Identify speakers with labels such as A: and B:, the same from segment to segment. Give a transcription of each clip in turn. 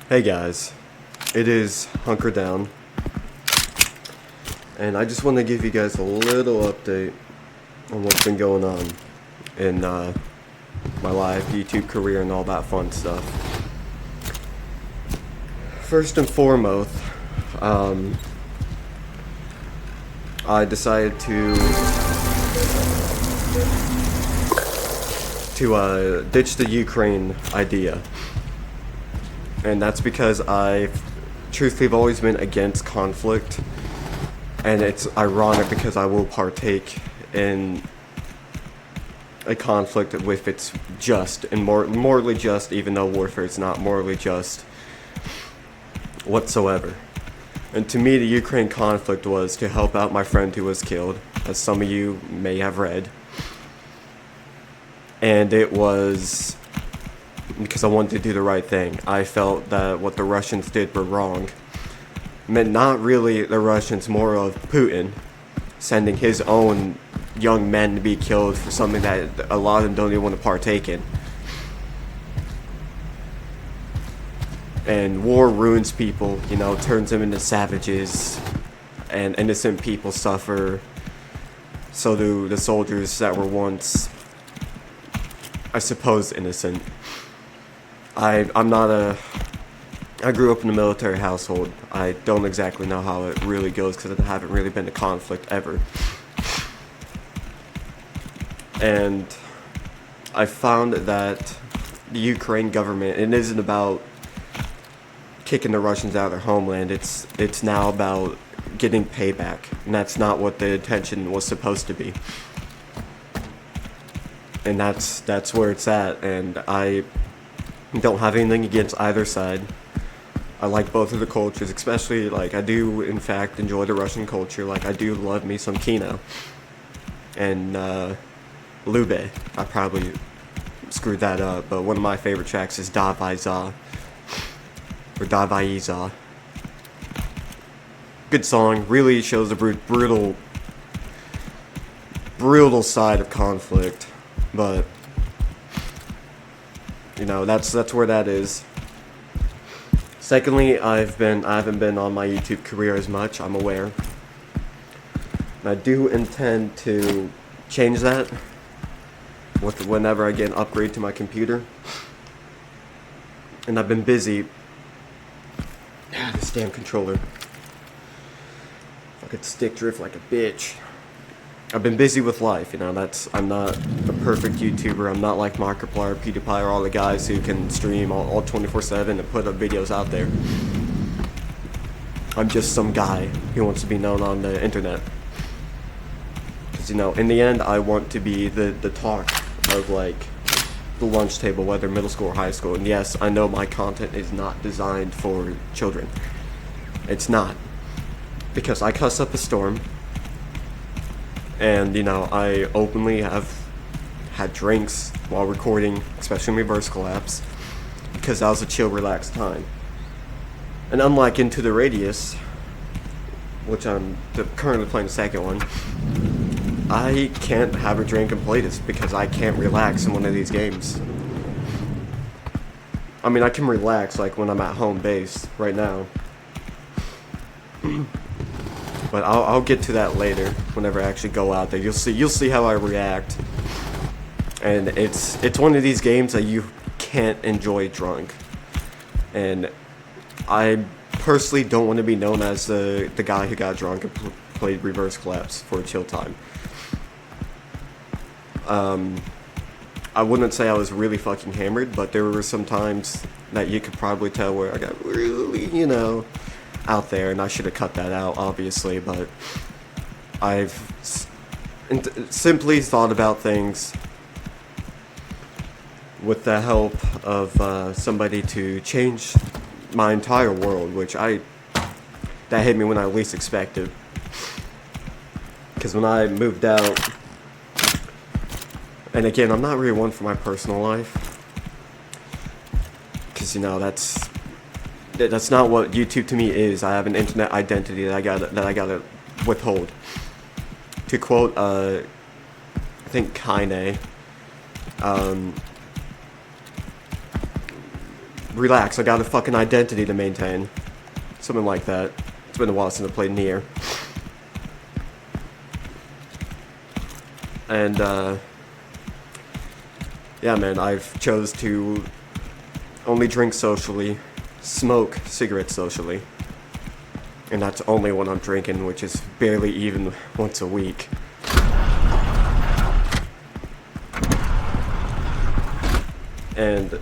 A: Hey guys, it is Hunker Down, and I just want to give you guys a little update on what's been going on in my life, YouTube career, and all that fun stuff. First and foremost, I decided to ditch the Ukraine idea. And that's because truthfully, have always been against conflict. And it's ironic because I will partake in a conflict if it's just and morally just, even though warfare is not morally just whatsoever. And to me, the Ukraine conflict was to help out my friend who was killed, as some of you may have read. And it was because I wanted to do the right thing. I felt that what the Russians did were wrong. Meant not really the Russians, more of Putin sending his own young men to be killed for something that a lot of them don't even want to partake in. And war ruins people, turns them into savages, and innocent people suffer. So do the soldiers that were once, I suppose, innocent. I grew up in a military household. I don't exactly know how it really goes because I haven't really been to conflict ever. And I found that the Ukraine government, it isn't about kicking the Russians out of their homeland. It's now about getting payback, and that's not what the intention was supposed to be. And that's where it's at, and I don't have anything against either side. I like both of the cultures, especially, I do, in fact, enjoy the Russian culture. I do love me some Kino. And, Lube. I probably screwed that up, but one of my favorite tracks is Davai Za. Or Davai Za. Good song. Really shows the brutal side of conflict. But that's where that is. Secondly, I haven't been on my YouTube career as much, I'm aware. And I do intend to change that whenever I get an upgrade to my computer. And I've been busy. This damn controller. Fucking stick drift like a bitch. I've been busy with life, I'm not a perfect YouTuber. I'm not like Markiplier, PewDiePie, or all the guys who can stream all 24/7 and put up videos out there. I'm just some guy who wants to be known on the internet. Because, in the end, I want to be the talk of, the lunch table, whether middle school or high school. And yes, I know my content is not designed for children. It's not. Because I cuss up a storm. And, I openly have had drinks while recording, especially in Reverse Collapse, because that was a chill, relaxed time. And unlike Into the Radius, which I'm currently playing the second one, I can't have a drink and play this because I can't relax in one of these games. I mean, I can relax, when I'm at home base right now. But I'll get to that later whenever I actually go out there. You'll see how I react. And it's one of these games that you can't enjoy drunk. And I personally don't want to be known as the guy who got drunk and played Reverse Collapse for a chill time. I wouldn't say I was really fucking hammered, but there were some times that you could probably tell where I got really, out there, and I should have cut that out, obviously, but I've simply thought about things with the help of somebody to change my entire world, that hit me when I least expected. Because when I moved out, and again, I'm not really one for my personal life, because that's not what YouTube to me is. I have an internet identity that I gotta withhold. To quote, I think Kaine, relax, I got a fucking identity to maintain. Something like that. It's been a while since I played Nier. And, yeah, man, I've chose to only drink socially, smoke cigarettes socially. And that's only when I'm drinking, which is barely even once a week. And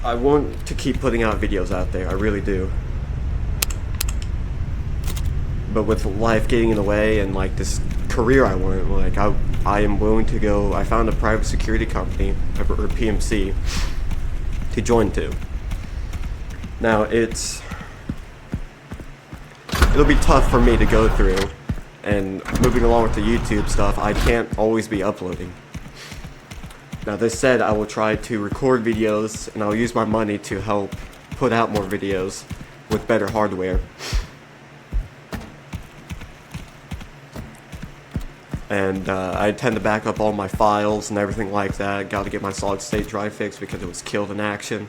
A: I want to keep putting out videos out there, I really do. But with life getting in the way and like this career I want, like I am willing to go. I found a private security company, or PMC, to join to. Now it'll be tough for me to go through, and moving along with the YouTube stuff, I can't always be uploading. Now this said, I will try to record videos, and I'll use my money to help put out more videos with better hardware. And I intend to back up all my files and everything like that. Got to get my solid state drive fixed because it was killed in action.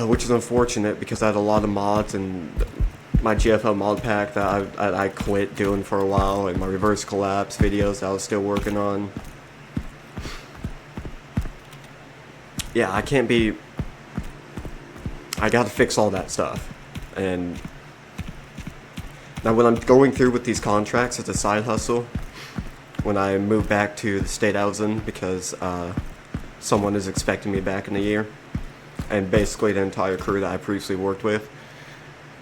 A: Which is unfortunate because I had a lot of mods and my GFL mod pack that I quit doing for a while, and my reverse collapse videos that I was still working on. Yeah, I gotta fix all that stuff. And now when I'm going through with these contracts as a side hustle, when I move back to the state I was in, because someone is expecting me back in a year, and basically the entire crew that I previously worked with,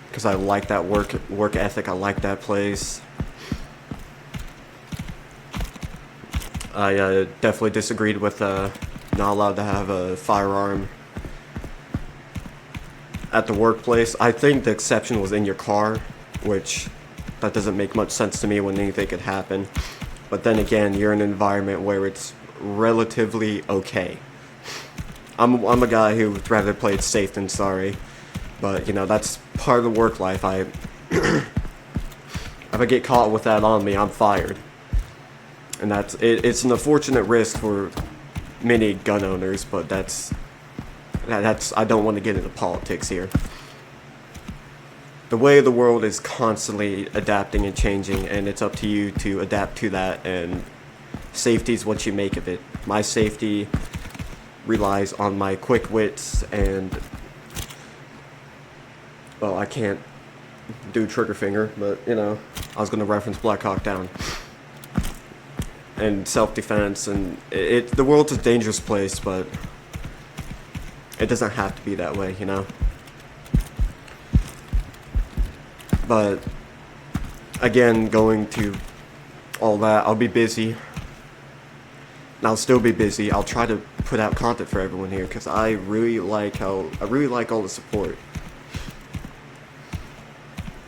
A: because I like that work ethic, I like that place. I definitely disagreed with not allowed to have a firearm at the workplace. I think the exception was in your car, which that doesn't make much sense to me when anything could happen. But then again, you're in an environment where it's relatively okay. I'm a guy who would rather play it safe than sorry, but you know, that's part of the work life. If I get caught with that on me, I'm fired. And it's an unfortunate risk for many gun owners, but that's I don't want to get into politics here. The way of the world is constantly adapting and changing, and it's up to you to adapt to that, and safety is what you make of it. My safety relies on my quick wits and, well, I can't do trigger finger, but you know, I was going to reference Black Hawk Down. And self-defense, and the world's a dangerous place, but it doesn't have to be that way, you know? But again, going to all that, I'll be busy. And I'll still be busy. I'll try to put out content for everyone here because I really like all the support.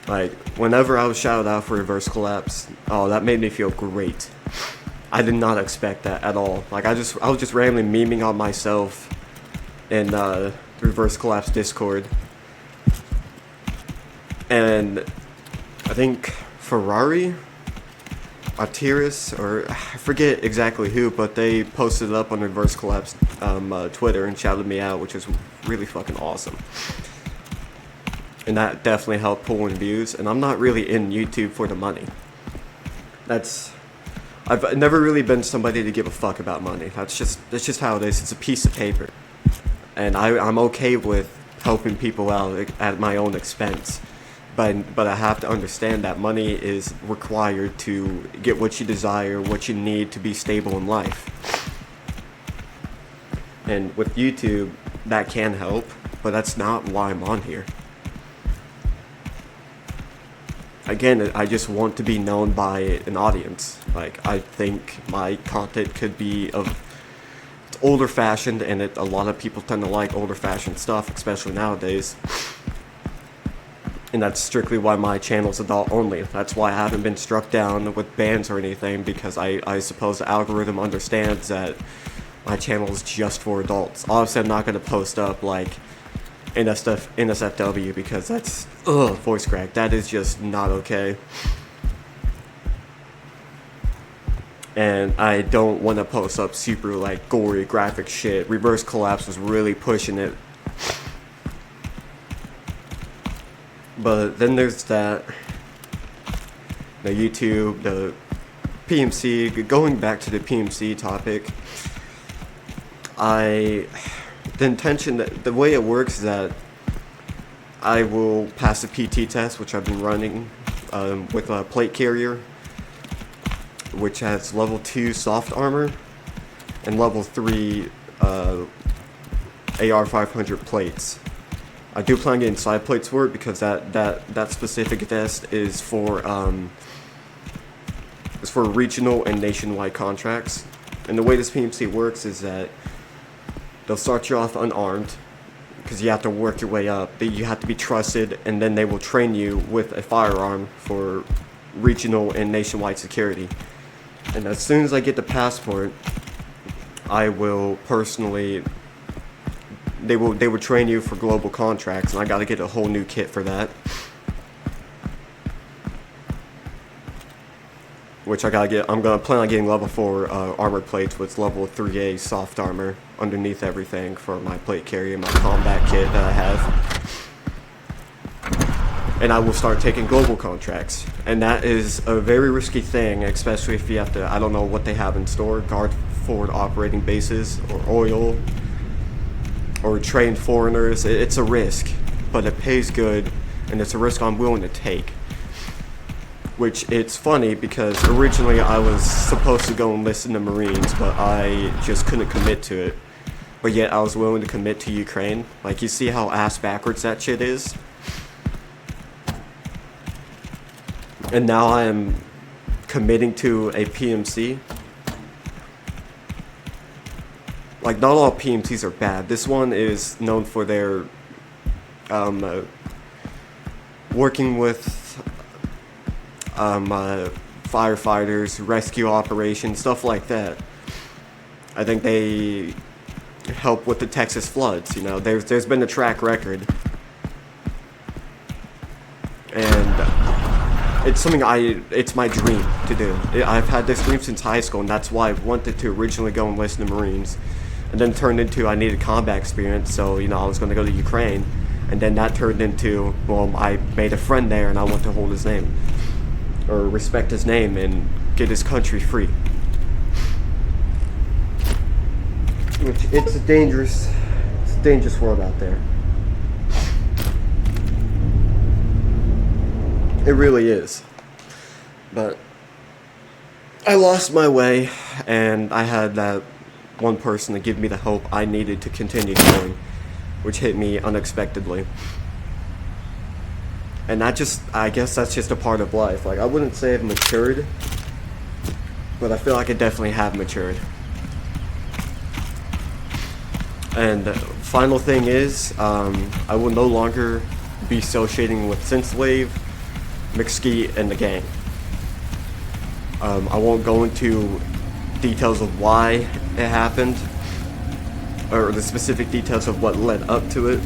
A: Like whenever I was shouted out for reverse collapse, oh, that made me feel great. I did not expect that at all. Like I was just randomly memeing on myself in the reverse collapse Discord. And I think Ferrari, Artiris, or I forget exactly who, but they posted it up on Reverse Collapse Twitter and shouted me out, which is really fucking awesome. And that definitely helped pull in views. And I'm not really in YouTube for the money. I've never really been somebody to give a fuck about money. That's just how it is. It's a piece of paper. And I'm okay with helping people out at my own expense. But I have to understand that money is required to get what you desire, what you need to be stable in life. And with YouTube, that can help, but that's not why I'm on here. Again, I just want to be known by an audience. Like, I think my content could be it's older fashioned, and a lot of people tend to like older fashioned stuff, especially nowadays. And that's strictly why my channel's adult only. That's why I haven't been struck down with bans or anything, because I suppose the algorithm understands that my channel is just for adults. Obviously, I'm not going to post up like NSFW because that's voice crack. That is just not okay. And I don't want to post up super like gory graphic shit. Reverse Collapse was really pushing it But then there's that, the YouTube, the PMC. Going back to the PMC topic, the intention, that the way it works is that I will pass the PT test, which I've been running with a plate carrier, which has level 2 soft armor and level 3 AR 500 plates. I do plan on getting side plates for it because that specific test is for regional and nationwide contracts. And the way this PMC works is that they'll start you off unarmed because you have to work your way up. You have to be trusted, and then they will train you with a firearm for regional and nationwide security. And as soon as I get the passport, I will personally, they will train you for global contracts, and I gotta get a whole new kit for that. Which I'm gonna plan on getting level 4 armor plates with level 3A soft armor underneath everything for my plate carrier, my combat kit that I have. And I will start taking global contracts. And that is a very risky thing, especially if you have to, I don't know what they have in store, guard forward operating bases, or oil, or train foreigners. It's a risk, but it pays good, and it's a risk I'm willing to take. Which, it's funny because originally I was supposed to go enlist in the Marines, but I just couldn't commit to it. But yet I was willing to commit to Ukraine. Like, you see how ass backwards that shit is? And now I am committing to a PMC. Like, not all PMCs are bad. This one is known for their working with firefighters, rescue operations, stuff like that. I think they help with the Texas floods. You know, there's been a track record, and it's something it's my dream to do. I've had this dream since high school, and that's why I wanted to originally go enlist in the Marines, and then turned into I needed combat experience, so you know I was going to go to Ukraine, and then that turned into, well, I made a friend there, and I want to hold his name, or respect his name, and get his country free. Which, it's a dangerous world out there. It really is. But I lost my way, and I had that one person to give me the hope I needed to continue going, which hit me unexpectedly. And I guess that's just a part of life. Like, I wouldn't say I've matured, but I feel like I definitely have matured. And final thing is, I will no longer be associating with Synthwave, McSkeet, and the gang. I won't go into details of why it happened, or the specific details of what led up to it.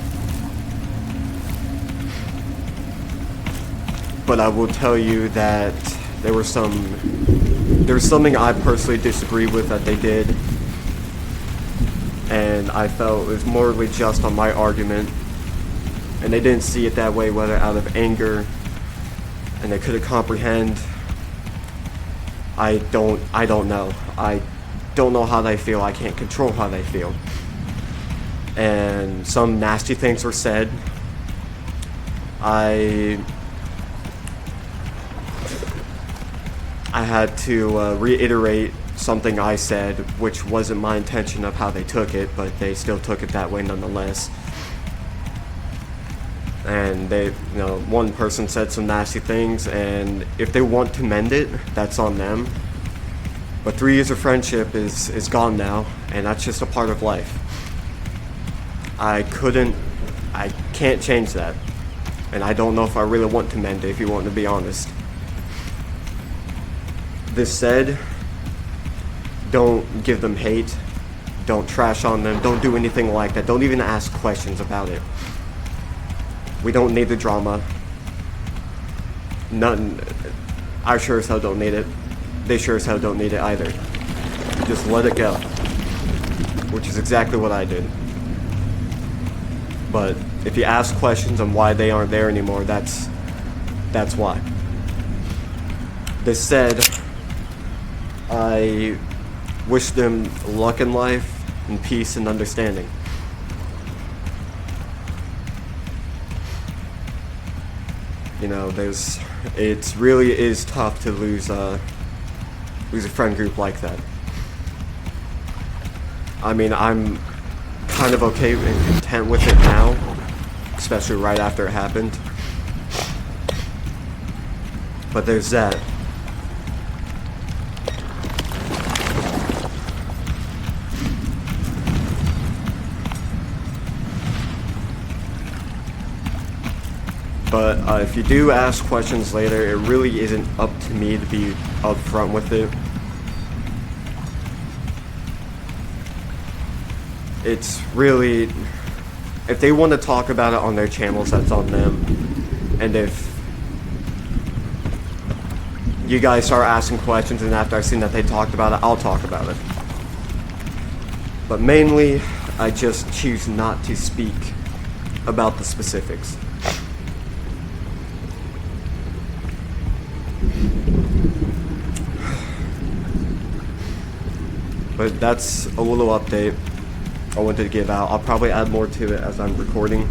A: But I will tell you that there was something I personally disagree with that they did, and I felt it was morally just on my argument, and they didn't see it that way, whether out of anger, and they couldn't comprehend. I don't know. I don't know how they feel. I can't control how they feel. And some nasty things were said. I had to reiterate something I said, which wasn't my intention of how they took it, but they still took it that way nonetheless. And they, one person said some nasty things, and if they want to mend it, that's on them. But 3 years of friendship is gone now, and that's just a part of life. I can't change that. And I don't know if I really want to mend it, if you want to be honest. This said, don't give them hate, don't trash on them, don't do anything like that, don't even ask questions about it. We don't need the drama. None. I sure as hell don't need it. They sure as hell don't need it either. Just let it go. Which is exactly what I did. But If you ask questions on why they aren't there anymore, that's why. This said, I wish them luck in life and peace and understanding. You know, it really is tough to lose a friend group like that. I mean, I'm kind of okay and content with it now, especially right after it happened. But there's that. But if you do ask questions later, it really isn't up to me to be upfront with it. It's really, if they want to talk about it on their channels, that's on them. And if you guys start asking questions and after I've seen that they talked about it, I'll talk about it. But mainly, I just choose not to speak about the specifics. But that's a little update I wanted to give out. I'll probably add more to it as I'm recording,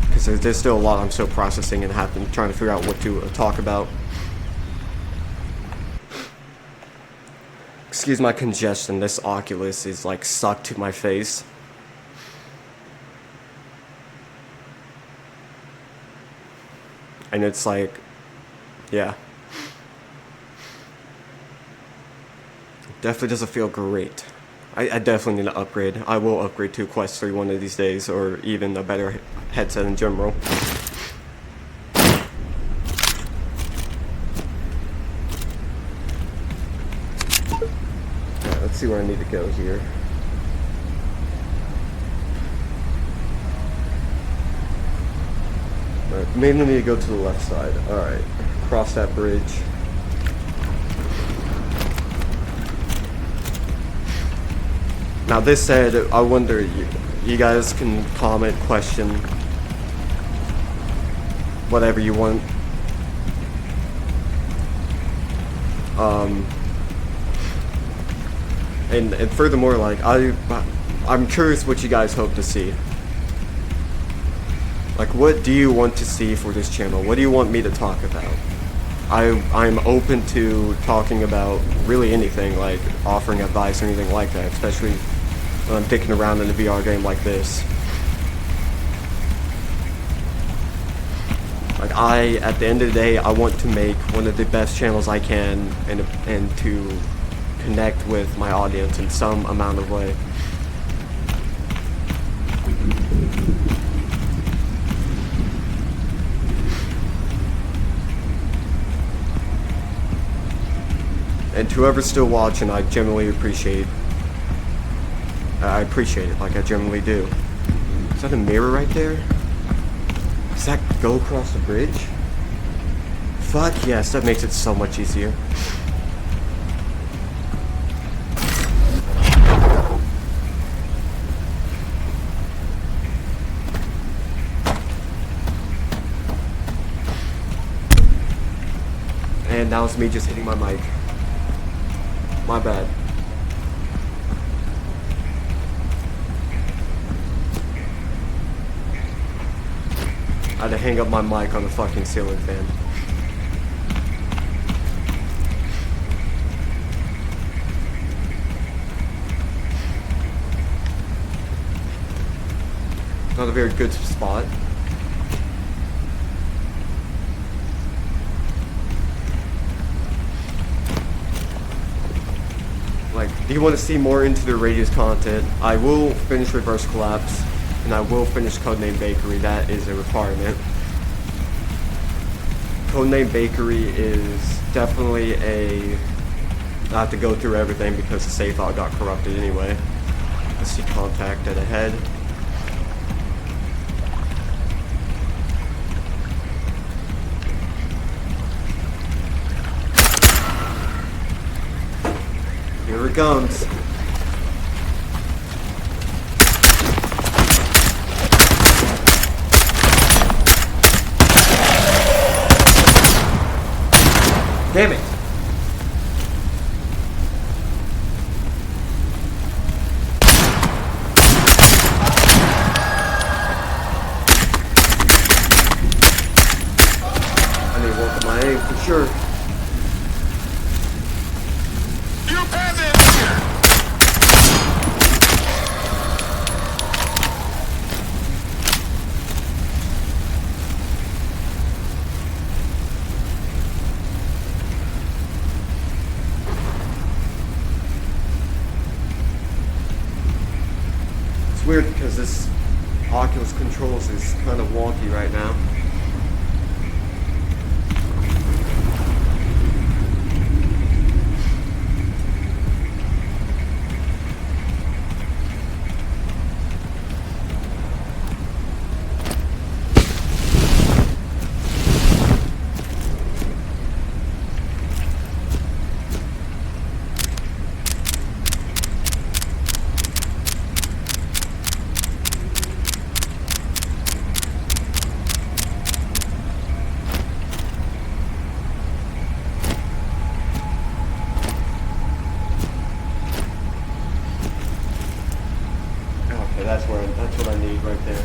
A: because there's still a lot I'm still processing and trying to figure out what to talk about. Excuse my congestion, this Oculus is like stuck to my face. And it's like, yeah. Definitely doesn't feel great. I definitely need to upgrade. I will upgrade to Quest 3 one of these days, or even a better headset in general. Alright, let's see where I need to go here. Alright, mainly need to go to the left side. Alright, cross that bridge. Now this said, I wonder, you guys can comment, question, whatever you want. And furthermore, like, I'm curious what you guys hope to see. Like, what do you want to see for this channel? What do you want me to talk about? I'm open to talking about really anything, like offering advice or anything like that, especially when I'm dicking around in a VR game like this. Like, at the end of the day, I want to make one of the best channels I can and to connect with my audience in some amount of way. And to whoever's still watching, I genuinely appreciate it, like I generally do. Is that a mirror right there? Does that go across the bridge? Fuck yes, that makes it so much easier. And that was me just hitting my mic. My bad. I had to hang up my mic on the fucking ceiling fan. Not a very good spot. Like, do you want to see more into the Radius content? I will finish Reverse Collapse, and I will finish Codename Bakery. That is a requirement. Codename Bakery is definitely I have to go through everything because the save file got corrupted anyway. Let's see, contact dead ahead. Here it comes. Damn it! I need to work on my aim for sure.
B: You peasants!
A: It's weird because this Oculus controls is kind of wonky right now. Okay, that's what I need right there.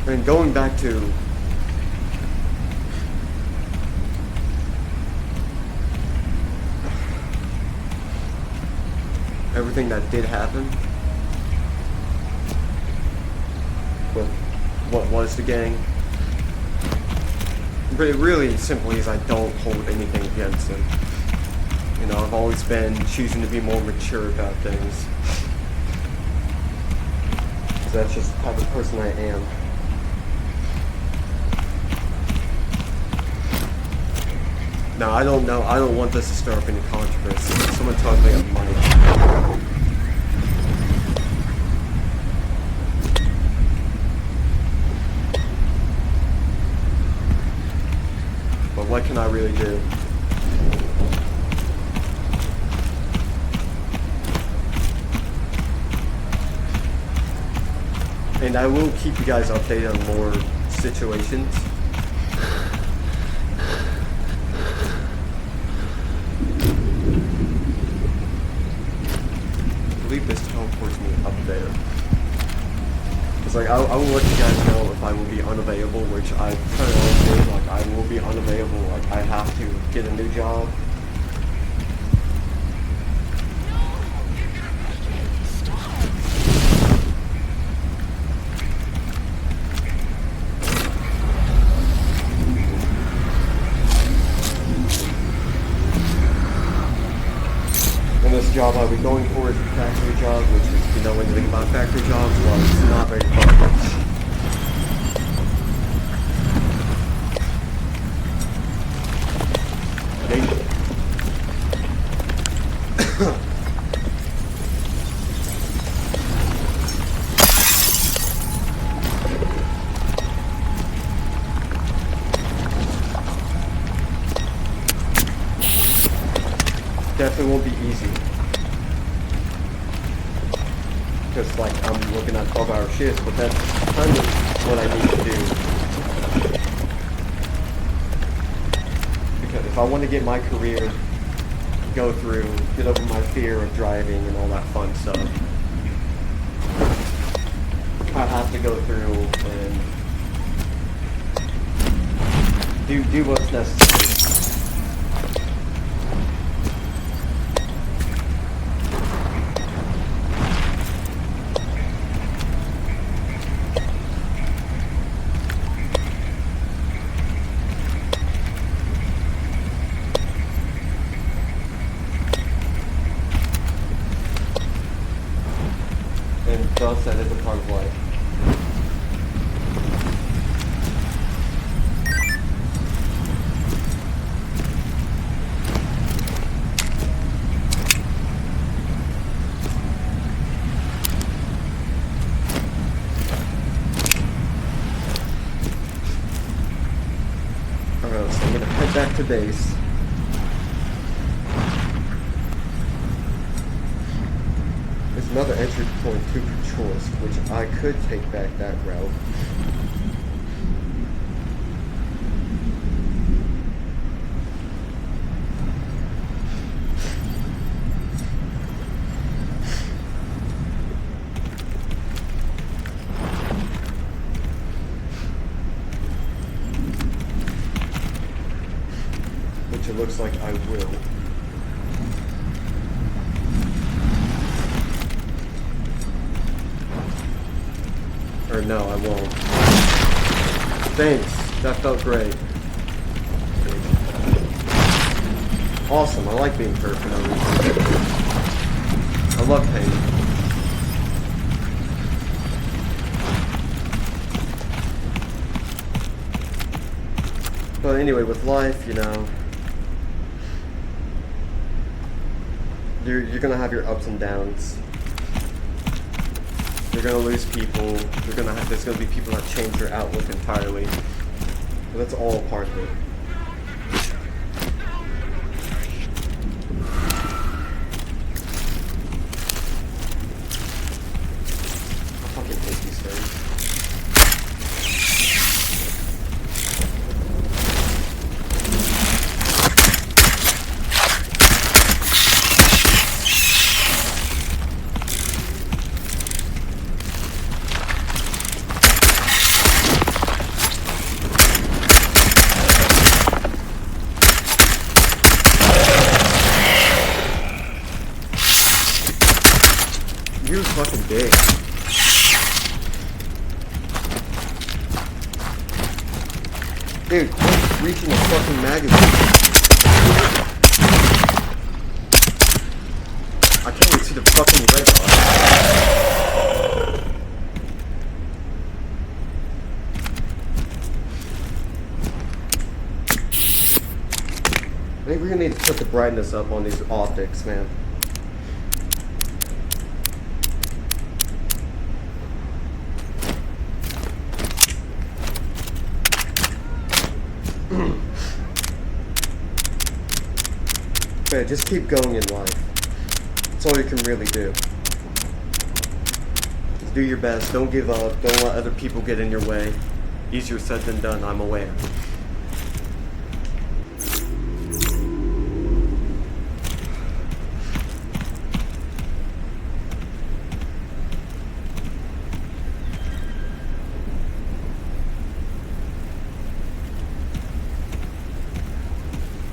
A: And going back to everything that did happen with what was the gang, but it really simply is I don't hold anything against them. You know, I've always been choosing to be more mature about things. 'Cause that's just the type of person I am. No, I don't know. I don't want this to stir up any controversy. Someone tells me I'm might. But what can I really do? And I will keep you guys updated on more situations. I believe this teleports me up there. It's like, I will let you guys know if I will be unavailable, which I kind of always do. Like, I will be unavailable. Like, I have to get a new job. And this job I'll be going for is a factory job, which is, if you know anything about factory jobs, well, it's not very fun. Definitely won't be easy. Because, like, I'm looking at 12-hour shifts, but that's kind of what I need to do. Because if I want to get my career, go through, get over my fear of driving and all that fun stuff, I have to go through and do what's necessary. head back to base. There's another entry point to Choice, which I could take back that route. Which it looks like I will. Or no, I won't. Thanks. That felt great. Awesome. I like being hurt for no reason. I love pain. But anyway, with life, you know, you're gonna have your ups and downs. You're gonna lose people. There's gonna be people that change your outlook entirely. But that's all part of it. I fucking hate these things. You're fucking big. Dude, quit reaching a fucking magazine. I can't even see the fucking red bar. I think we're gonna need to put the brightness up on these optics, man. But just keep going in life. That's all you can really do. Just do your best. Don't give up. Don't let other people get in your way. Easier said than done, I'm aware.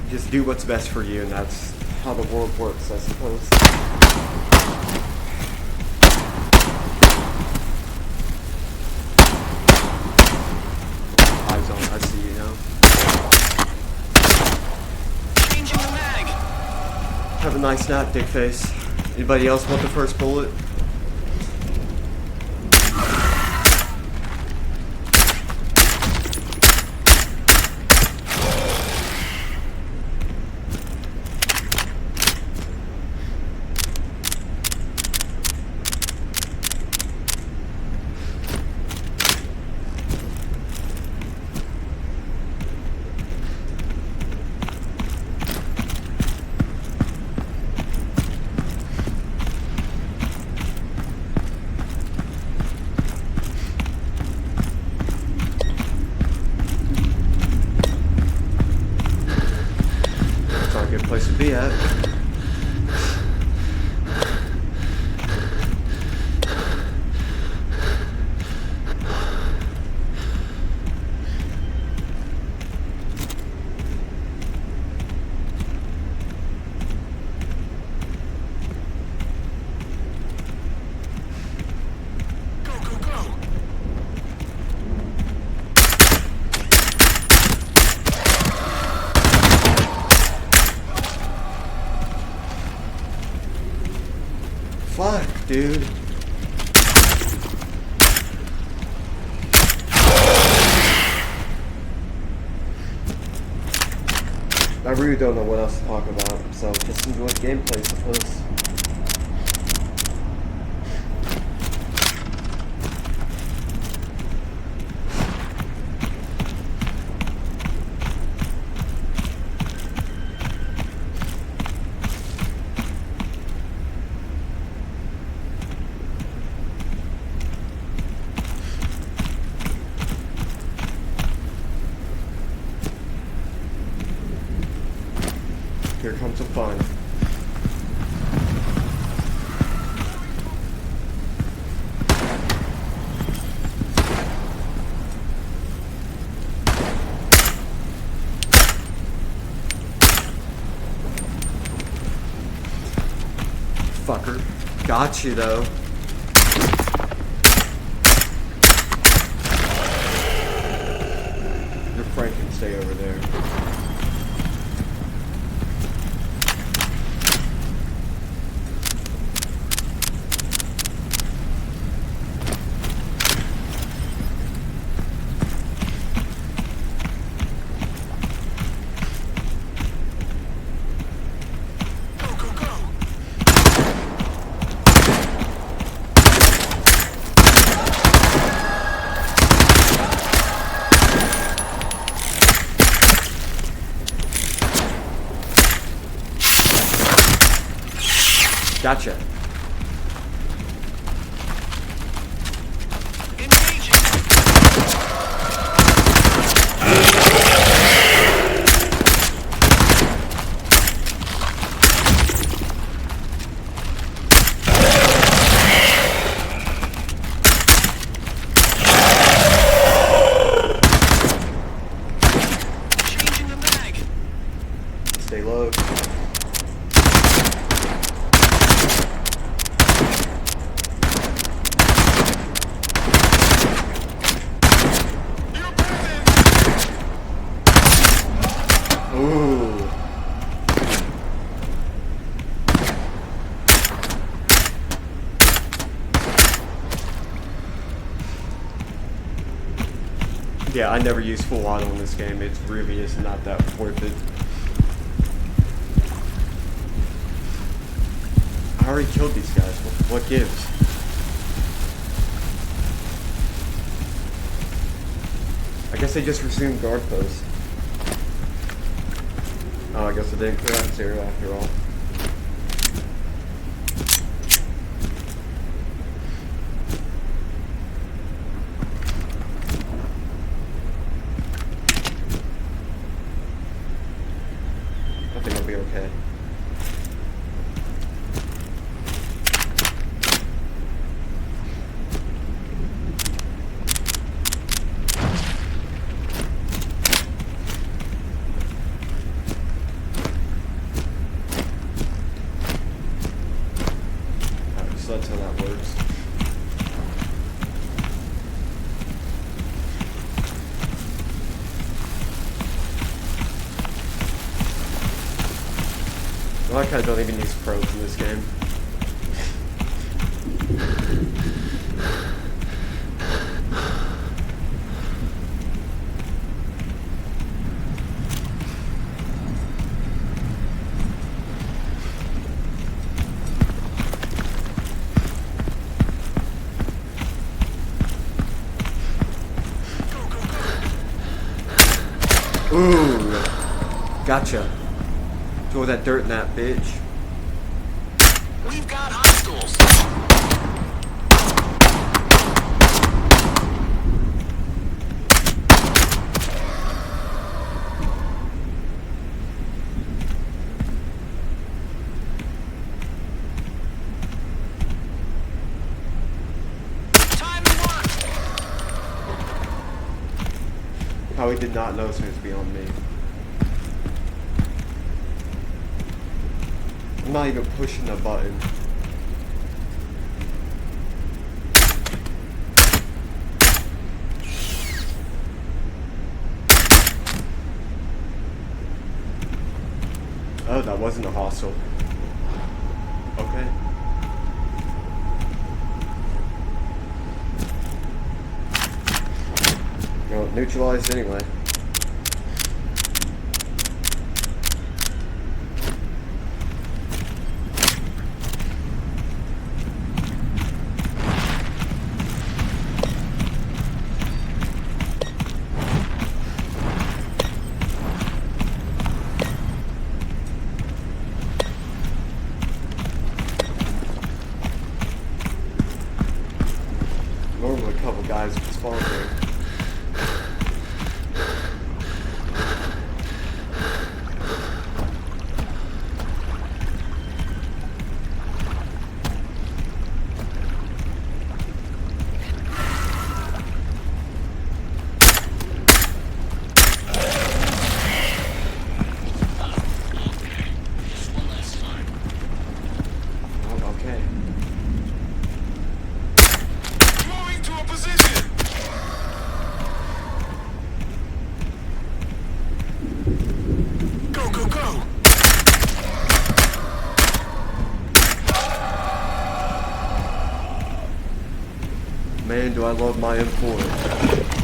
A: Just do what's best for you, and that's how the world works, I suppose. Eyes on, I see you now.
B: Changing the mag.
A: Have a nice nap, dickface. Anybody else want the first bullet? Good place to be at.
B: Go, go, go.
A: Fuck, dude. I really don't know what else to talk about, so just enjoy the gameplay, I suppose. Here comes some fun. Fucker. Got you though. Your friend can stay over there.
B: Go, go, go.
A: Gotcha.
B: Engaging. Changing the mag.
A: Stay low.
B: You're burning.
A: Ooh. Yeah, I never use full auto in this game. It really is not that worth it. I already killed these guys. What gives? I guess they just resumed guard post. Oh, I guess I didn't clear out zero after all. I think I'll be okay. Alright, so that's how that works. I like how I don't even use probes in this game. Ooh, gotcha. Throw that dirt in that bitch.
B: We've got hostiles. Time to work.
A: How he did not know it was beyond me. I'm not even pushing a button. Oh, that wasn't a hostile. Okay. Well, neutralized anyway. Normally a couple guys would spawn here. man, do I love my M4.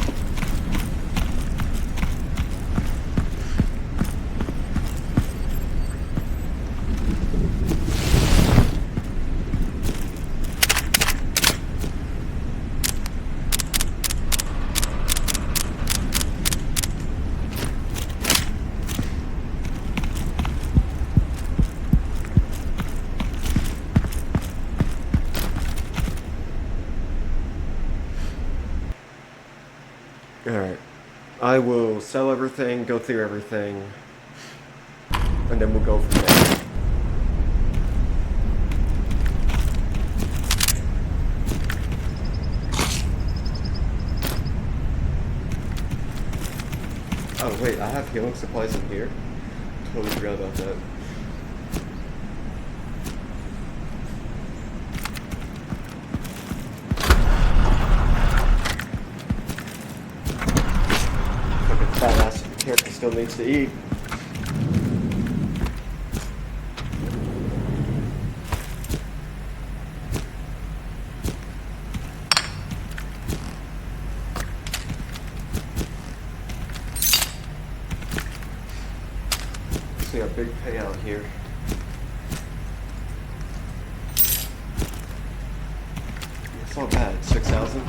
A: Alright. I will sell everything, go through everything, and then we'll go from there. Oh wait, I have healing supplies in here? Totally forgot about that. Fat ass character still needs to eat. See a big payout here. It's not bad. 6,000.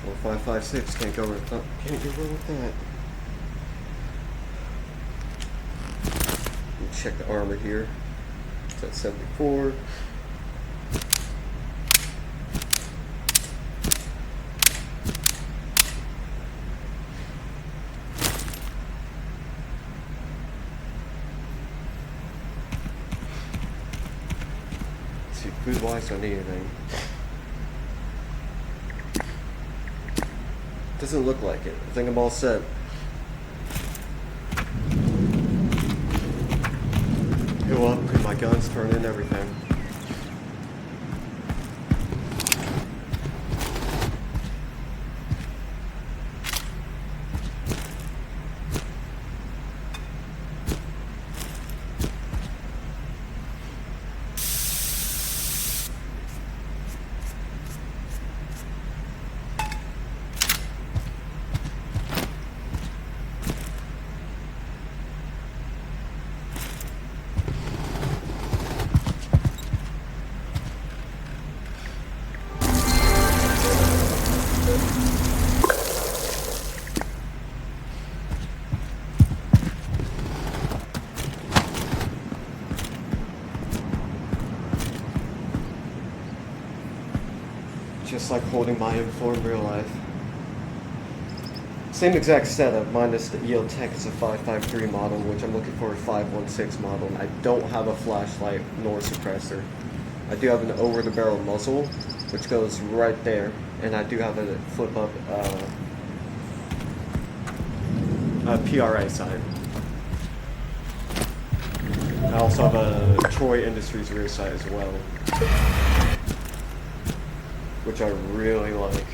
A: Well, 556 can't go with can't go wrong with that. Let me check the armor here. It's at 74. Food wise, don't need anything. Doesn't look like it. I think I'm all set. Heal up, get my guns, turn in everything. Just like holding my M4 in real life. Same exact setup, minus the EOTech is a 553 model, which I'm looking for a 516 model. I don't have a flashlight nor suppressor. I do have an over-the-barrel muzzle, which goes right there, and I do have a flip-up PRA side. I also have a Troy Industries rear sight as well, which I really like.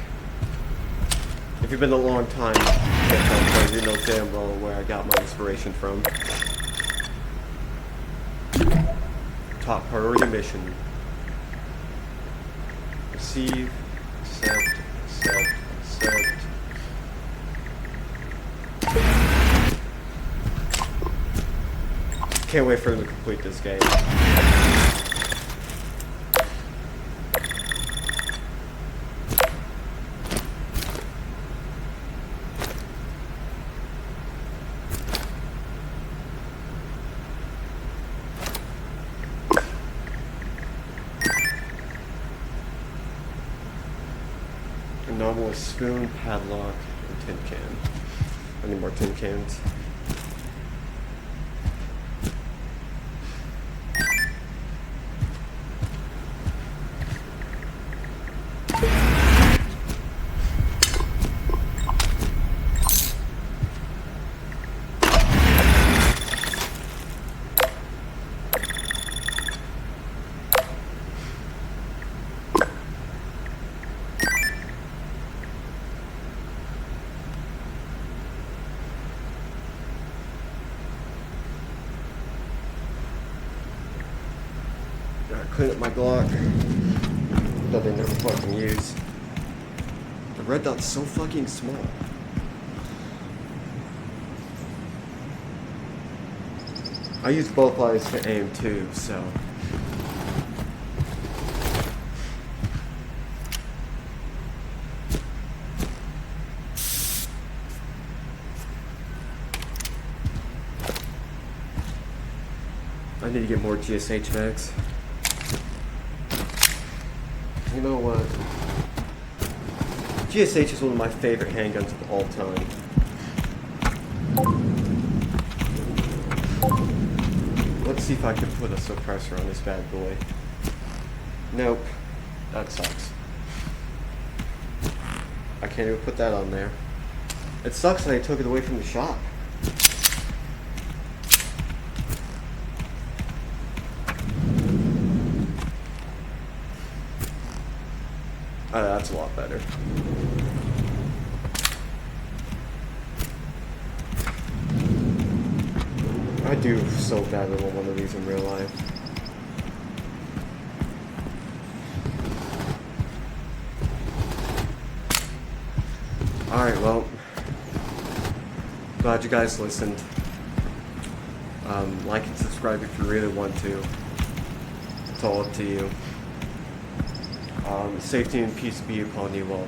A: If you've been a long time, you know damn well where I got my inspiration from. Top priority mission. Receive, accept, accept, accept. Can't wait for them to complete this game. Anomalous spoon, padlock, and tin can. I need more tin cans. Clean up my Glock that they never fucking use. The red dot's so fucking small. I use both eyes to aim too, so. I need to get more GSH mags. You know what? GSH is one of my favorite handguns of all time. Let's see if I can put a suppressor on this bad boy. Nope. That sucks. I can't even put that on there. It sucks that they took it away from the shop. That's a lot better. I do so badly want one of these in real life. Alright, well, glad you guys listened. Like and subscribe if you really want to. It's all up to you. Safety and peace be upon you all.